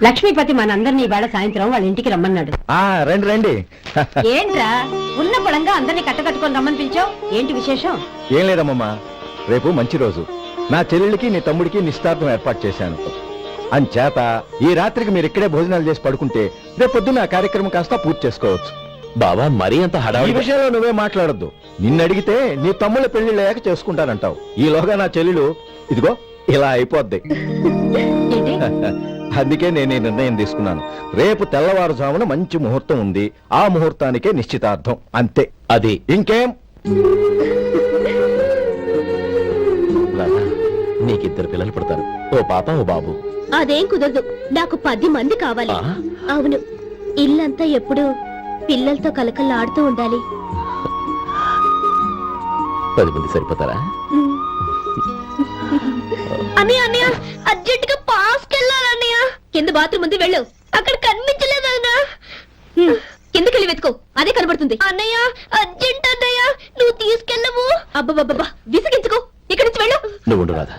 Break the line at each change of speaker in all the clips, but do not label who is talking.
లక్ష్మీపతి మనందరినీ ఇవాళ సాయంత్రం వాళ్ళ ఇంటికి రమ్మన్నాడు.
రండి రండి.
ఏంట్రా ఉన్న పొలంగా అందరినీ కట్టకట్టుకొని రమ్మని పిలిచావు? ఏంటి విశేషం?
ఏం లేదమ్మమ్మా, రేపు మంచి రోజు. నా చెల్లెళ్ళకి నీ తమ్ముడికి నిశ్చితార్థం ఏర్పాటు చేశాను. అంచేత ఈ రాత్రికి మీరు ఇక్కడే భోజనాలు చేసి పడుకుంటే రేపు పొద్దున్న ఆ కార్యక్రమం కాస్త పూర్తి చేసుకోవచ్చు.
బావా మరీ అంత
ఈ
హడావిడి
విషయంలో నువ్వే మాట్లాడొద్దు. నిన్ను అడిగితే నీ తమ్ముళ్ళ పెళ్లిళ్ళయ్యాక చేసుకుంటానంటావు. ఈలోగా నా చెల్లెలు ఇదిగో ఇలా అయిపోద్ది.
ఏంటి?
అందుకే నేను ఈ నిర్ణయం తీసుకున్నాను. రేపు తెల్లవారుజామున మంచి ముహూర్తం ఉంది. ఆ ముహూర్తానికే నిశ్చితార్థం, అంతే.
అది
ఇంకేం?
రాధా, నీకిద్దరు పిల్లలు పుడతారు, ఓ పాప ఓ బాబు.
అదేం కుదరదు, నాకు 10 మంది కావాలి.
ఆ?
అవును, ఇల్లంతా ఎప్పుడు పిల్లలతో కలకల్లాడుతూ ఉండాలి.
10 మంది సరిపోతారా?
అన్నయ్య అన్నయ్య, అర్జెంట్ గా పాస్కి వెళ్ళాలన్నయ్య. కింద బాత్రూమ్ ఉంది, వెళ్ళు. అక్కడ కనిపించలేదు అన్నా. కిందకెళ్ళి వెతుకో, అదే కనబడుతుంది. అన్నయ్య అర్జెంట్ అన్నయ్య, నువ్వు తీసుకెళ్ళవు. అబ్బబ్బబ్బా, విసిగించుకో, ఇక్కడి నుంచి వెళ్ళు.
నువ్వు ఉండు రాధా,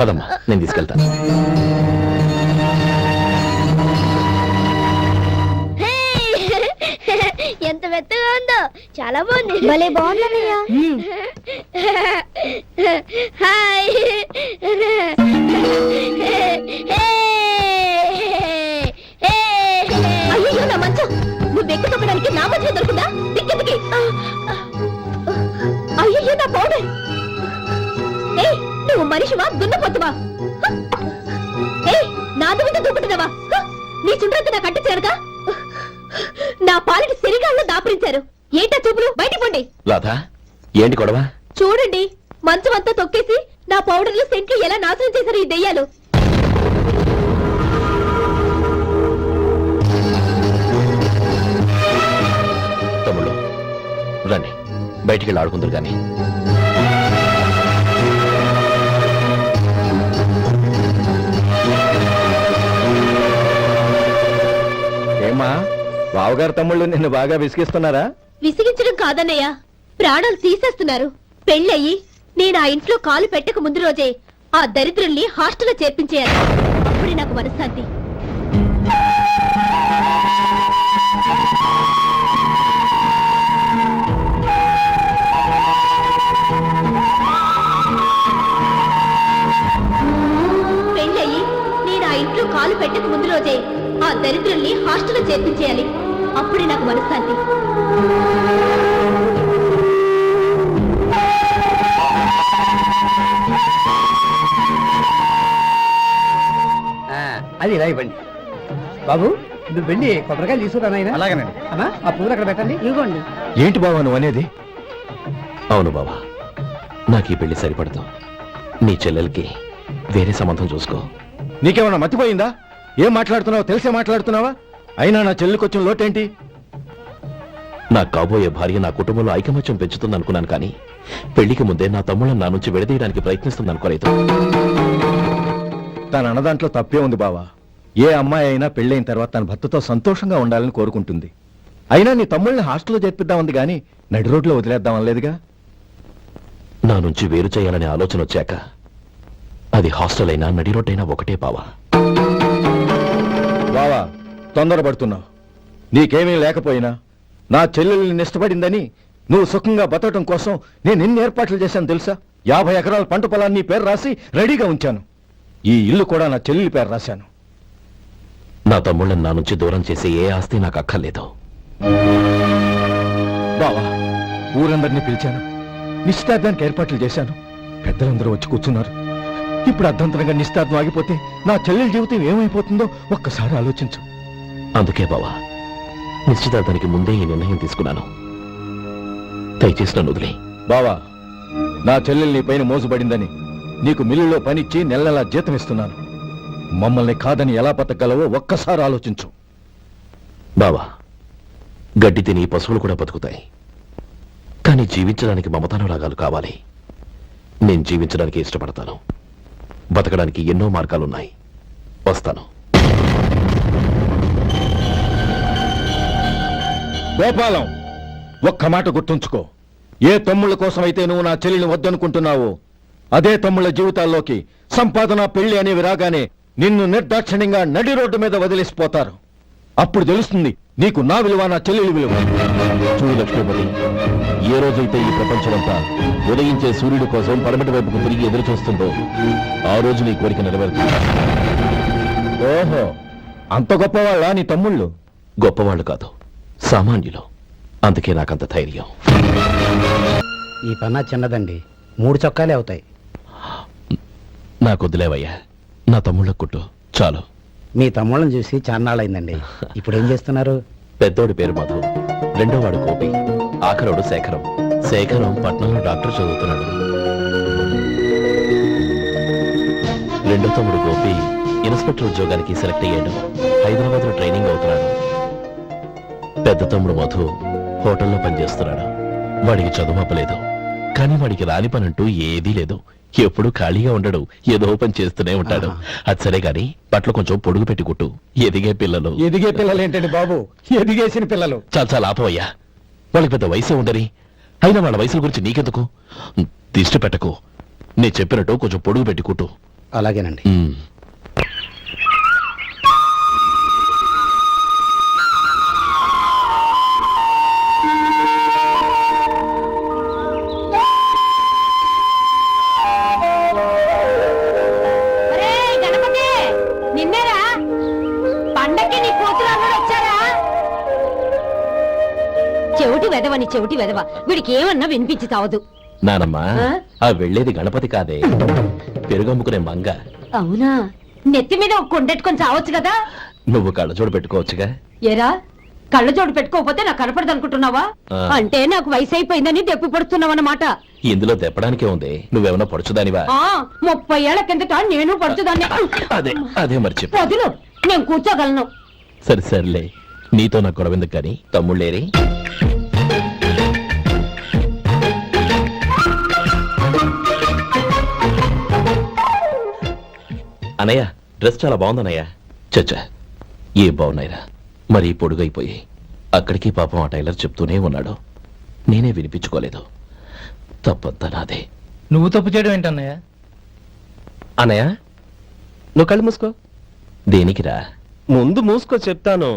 పదమ్మా నేను తీసుకెళ్తాను.
ఎంత మెత్తగా ఉందో, చాలా బాగుంది. భలే బాగుందన్నయ్య. హాయ్. అయ్యో నా మంచం, నువ్వు ఎక్కి తొక్కడానికి నా మంచం దొరుకుతుందా? దిక్కెదికి. అయ్యో నా పౌడర్. ఏయ్, నువ్వు మనిషివా దున్నపోతువా? ఏయ్, నా దుమ్మితో దూకుంటున్నావా? నీ చుండ్రంతా నా కట్టి చేరగా నా పాలిటి సిరిగాళ్ళు దాపరించారు. ఏంటా చూపులు? బయటికి పోండి.
రాధా, ఏంటి గొడవ?
చూడండి, మంచం అంతా తొక్కేసి నా పౌడర్లు సెంట్లు ఎలా నాశనం చేశారు ఈ దెయ్యాలు.
తమ్ముళ్ళు రండి, బయటికి వెళ్ళి ఆడుకుందరు కానీ.
ఏమా, బావగారు తమ్ముళ్ళు నిన్ను బాగా విసిగిస్తున్నారా?
విసిగించడం కాదన్నయ్య, ప్రాణాలు తీసేస్తున్నారు. పెళ్ళయి నేను ఆ ఇంట్లో కాలు పెట్టక ముందు రోజే ఆ దరిద్రుల్ని హాస్టల్లో చేర్పించేయాలి. అప్పుడే నాకు మనశ్శాంతి. పెళ్ళయి నేను ఆ ఇంట్లో కాలు పెట్టక ముందు రోజే ఆ దరిద్రుల్ని హాస్టల్లో చేర్పించేయాలి. అప్పుడే నాకు మనశ్శాంతి.
అది ఇలా ఇవ్వండి బాబు. నువ్వు వెళ్ళి కొబ్బరికాయలు తీసుకురానాయన.
అలాగేనండి.
అమ్మా, ఆ పూలు అక్కడ పెట్టండి.
ఇవ్వండి.
ఏంటి బావా నువ్వు అనేది?
అవును బావా, నాకు ఈ పెళ్లి సరిపడదు. నీ చెల్లెలకి వేరే సంబంధం చూసుకో.
నీకేమన్నా మతిపోయిందా? ఏం మాట్లాడుతున్నావో తెలిసే మాట్లాడుతున్నావా? అయినా నా చెల్లికొచ్చిన లోటేంటి?
నా కాబోయే భార్య నా కుటుంబంలో ఐకమత్యం పెంచుతుంది అనుకున్నాను, కానీ పెళ్లికి ముందే నా తమ్ముళ్ళని నా నుంచి విడదీయడానికి ప్రయత్నిస్తుంది అనుకోలేదు.
తన అన్నదాంట్లో తప్పే ఉంది బావా. ఏ అమ్మాయి అయినా పెళ్ళైన తర్వాత తన భర్తతో సంతోషంగా ఉండాలని కోరుకుంటుంది. అయినా నీ తమ్ముళ్ళని హాస్టల్లో చేర్పిద్దామంది గాని నడి రోడ్లో వదిలేద్దామనలేదుగా.
నా నుంచి వేరు చేయాలనే ఆలోచన వచ్చాక అది హాస్టల్ అయినా నడి రోడ్ అయినా ఒకటే బావా.
బావా, తొందరపడుతున్నావు. నీకేమీ లేకపోయినా నా చెల్లెల్ని ఇష్టపడిందని నువ్వు సుఖంగా బతకటం కోసం నేను ఎన్ని ఏర్పాట్లు చేశాను తెలుసా? 50 ఎకరాల పంట పొలాన్ని నీ పేరు రాసి రెడీగా ఉంచాను. ఈ ఇల్లు కూడా నా చెల్లెలి పేరు రాశాను.
నా తమ్ముళ్ళని నా నుంచి దూరం చేసే ఏ ఆస్తి నాకు అక్కర్లేదు.
బావా, ఊరందరినీ పిలిచాను, నిశ్చితార్థానికి ఏర్పాట్లు చేశాను. పెద్దలందరూ వచ్చి కూర్చున్నారు. ఇప్పుడు అర్ధంతరంగా నిశ్చితార్థం ఆగిపోతే నా చెల్లెల జీవితం ఏమైపోతుందో ఒక్కసారి ఆలోచించు.
అందుకే బావా, నిశ్చితార్థానికి ముందే ఈ నిర్ణయం తీసుకున్నాను. దయచేసి నన్ను వదిలే.
బావా, నా చెల్లెలు నీ పైన మోసపడిందని నీకు మిల్లులో పనిచ్చి నెలలా జీతం ఇస్తున్నాను. మమ్మల్ని కాదని ఎలా బతకగలవో ఒక్కసారి ఆలోచించు.
బావా, గడ్డి తిని పశువులు కూడా బతుకుతాయి, కానీ జీవించడానికి మమతానురాగాలు కావాలి. నేను జీవించడానికి ఇష్టపడతాను. బతకడానికి ఎన్నో మార్గాలున్నాయి. వస్తాను.
గోపాలం, ఒక్క మాట గుర్తుంచుకో. ఏ తమ్ముళ్ళ కోసమైతే నువ్వు నా చెల్లిని వద్దనుకుంటున్నావో అదే తమ్ముళ్ళ జీవితాల్లోకి సంపాదన పెళ్లి అనేవి రాగానే నిన్ను నిర్దాక్షిణ్యంగా నడి రోడ్డు మీద వదిలేసిపోతారు. అప్పుడు తెలుస్తుంది నీకు నా విలువ, నా చెల్లెలి విలువ.
చూడు లక్ష్మీపతి, ఏ రోజైతే ఈ ప్రపంచమంతా ఉదయించే సూర్యుడి కోసం పడమటి వైపుకు తిరిగి ఎదురు చూస్తుందో ఆ రోజు నీ కోరిక నెరవేరుతుంది.
ఓహో, అంత గొప్పవాళ్ళ నీ తమ్ముళ్ళు?
గొప్పవాళ్ళు కాదు, సామాన్యులు. అందుకే నాకంత ధైర్యం.
ఈ పన్నా చిన్నదండి, 3 చొక్కాలే అవుతాయి.
నాకొద్దులేవయ్యా, నా తమ్ముళ్ళ కుట్టు చాలు.
మీ తమ్ముళ్ళని చూసి చాన్నాళ్ళైందండి. ఇప్పుడు ఏం చేస్తున్నారు?
పెద్దోడి పేరు మధు, రెండోవాడు గోపి, ఆఖరోడు శేఖరం. శేఖరం పట్నంలో డాక్టర్ చదువుతున్నాడు. రెండో తమ్ముడు గోపి ఇన్స్పెక్టర్ ఉద్యోగానికి సెలెక్ట్ అయ్యాడు. హైదరాబాద్ లో ట్రైనింగ్ అవుతున్నాడు. పెద్ద తమ్ముడు మధు హోటల్లో పనిచేస్తున్నాడు. వాడికి చదువు అప్పలేదు, కానీ వాడికి రాని పనంటూ ఏదీ లేదు. ఎప్పుడు ఖాళీగా ఉండడు, ఏదో పని చేస్తూనే ఉంటాడు. అది సరే గాని బట్టలు కొంచెం పొడుగు పెట్టి కుట్టు. ఎదిగే పిల్లలు.
ఎదిగే పిల్లలు ఏంటండి బాబు, ఎదిగేసిన పిల్లలు.
చాలా చాలా ఆపవయ్యా, వాళ్ళకి పెద్ద వయసే ఉందని. అయినా వాళ్ళ వయసుల గురించి నీకెందుకు? దిష్టి పెట్టకు. నేను చెప్పినట్టు కొంచెం పొడుగు పెట్టి కుట్టు.
అలాగేనండి.
ఒరేయ్ గణపతి, నిన్నేరా? పండక్కి నీ కూతురు అల్లుడు వచ్చారా? చెవిటి వెదవని చెవిటి వెదవ, వీడికి ఏమన్నా వినిపించి తావదు.
నానమ్మా,
ఆ?
ఆ వెళ్ళేది గణపతి కాదే, పెరుగమ్ముకునే మంగ.
అవునా? నెత్తి మీద ఒక కొండెట్టుకొని చావచ్చు కదా.
నువ్వు కళ్ళజోడు పెట్టుకోవచ్చుగా.
ఏరా, కళ్ళజోడు పెట్టుకోకపోతే నాకు కనపడదు అనుకుంటున్నావా?
ఆ.
అంటే నాకు వయసు అయిపోయిందని దెప్పి పడుతున్నావన్నమాట.
ఇందులో తెప్పడానికే ఉంది. నువ్వేమన్నా పడుచుదానివా?
30 ఏళ్ల కిందట నేను పడుతుందాన్ని.
అదే అదే మరి చెప్పు.
వదులు, నేను కూర్చోగలను.
సరే సర్లే, నీతో నాకు గొడవ ఎందుకు కానీ. తమ్ముళ్ళేరి? అనయ్య, డ్రెస్ చాలా బాగుందన్నయ్య. చచ్చా, ఏ బాగున్నాయిరా, మరీ పొడుగైపోయి. అక్కడికి పాపం ఆ టైలర్ చెప్తూనే ఉన్నాడు, నేనే వినిపించుకోలేదు. తప్పంతా నాదే.
నువ్వు తప్పు చేయడం ఏంటన్నయ్య?
అనయ్య, నువ్వు కళ్ళు మూసుకో. దేనికిరా?
ముందు మూసుకో చెప్తాను.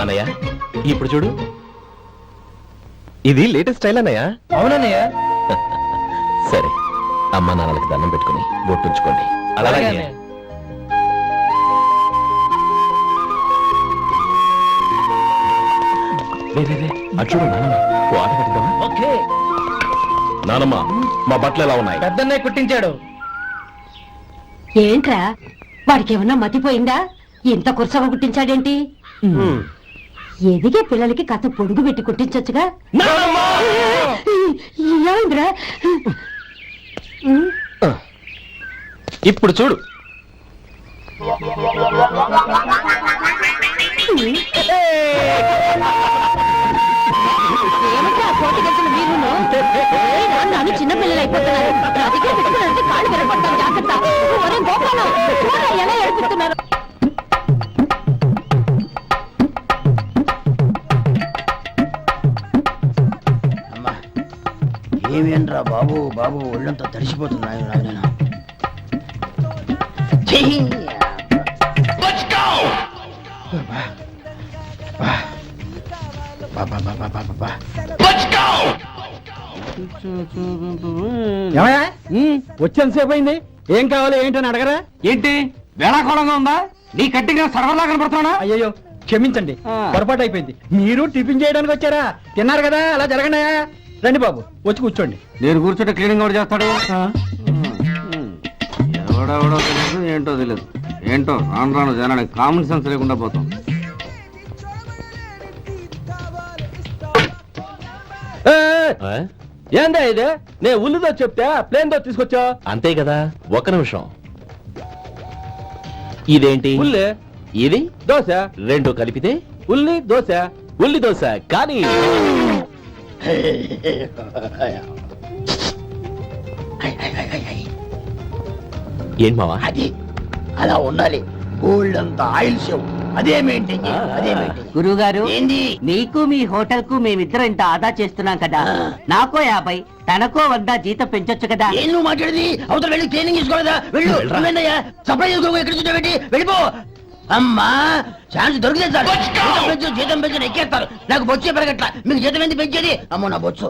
అనయ్య, ఇప్పుడు చూడు.
ఇది లేటెస్ట్ స్టైల్ అన్నయ్య.
అవునన్నయ్య.
సరే, అమ్మా నాన్నలకి దండం పెట్టుకుని బొట్టుంచుకోండి. అలాగే. రే, రే, రే, అటు చూడు నానమ్మ. ఓ ఆట కట్టిద్దామా?
ఓకే.
నానమ్మ, మా బట్టలు ఎలా ఉన్నాయి?
పెద్దన్నయ్య కుట్టించాడు.
ఏంట్రా, వాడికి ఏమన్నా మతిపోయిందా? ఇంత కుర్చగా కుట్టించాడేంటి? ఎదిగే పిల్లలకి కథ పొడుగు పెట్టి కుట్టించొచ్చుగా. ఏమైందిరా?
ఇప్పుడు చూడు.
ఏమంటే ఆ కోటి గంటల వీరును నన్ను చిన్న పిల్లలు అయిపోతున్నారు. నా దగ్గర పెట్టుకున్నారంటే కాళ్ళు విరగొడతాను, జాగ్రత్త. ఒరే గోపాలం, చూడరా ఎలా ఏడిపిస్తున్నారు.
ఏమేంట్రా బాబు, బాబు ఒళ్ళంతా తడిసిపోతున్నాయి. రాజనేనా
వచ్చేంతసేపు అయింది. ఏం కావాలి ఏంటని అడగరా? ఏంటి వేళాకోళంగా ఉందా? నీ కట్టిగా సర్వర్లా కనపడుతున్నా? అయ్యో క్షమించండి, పొరపాటు అయిపోయింది. మీరు టిఫిన్ చేయడానికి వచ్చారా? తిన్నారు కదా, అలా జరగండి. రండి బాబు, వచ్చి కూర్చోండి.
నేను కూర్చుంటే క్లీనింగ్ కూడా చేస్తాడు. ఎవడెవడో తెలియదు, ఏంటో తెలియదు. ఏంటో రాను రాను జనానికి కామన్ సెన్స్ లేకుండా పోతాం.
ఆ?
ఏందా ఇది? నే ఉల్లిదో చెప్తే ప్లేన్ దో తీసుకొచ్చా.
అంతే కదా, ఒక్క నిమిషం. ఇదేంటి?
ఉల్లి
ఇది
దోశ,
రెండు కలిపితే
ఉల్లి దోశ.
ఉల్లి దోశ. కానీ ఏం మావా?
అది అలా ఉండాలి. గోల్డ్ అంత ఆయిల్ షో
అదే మెయింటైన్ అదే మెయింటైన్.
గురువు గారు
ఏంది?
నీకు మీ హోటల్ కు మేమిద్దరం ఇంత ఆదా చేస్తున్నాం కదా, నాకో 50 తనకో 100 జీతం పెంచొచ్చు కదా.
ఏం నువ్వు మాట్లాడేది? అవతల వెళ్ళి ట్రైనింగ్ తీసుకోలేదా? వెళ్ళు. నువ్వేందయ్యా సప్లై చేసుకో, ఎక్కడ చూసావేంటి? వెళ్ళిపో. అమ్మా ఛాన్స్ దొరికితే సార్ జీతం పెంచు ఎక్కేస్తారు. నాకు బొచ్చే పెరగట్ల, మీకు జీతం ఎందుకు పెంచేది? అమ్మో నా బొచ్చు.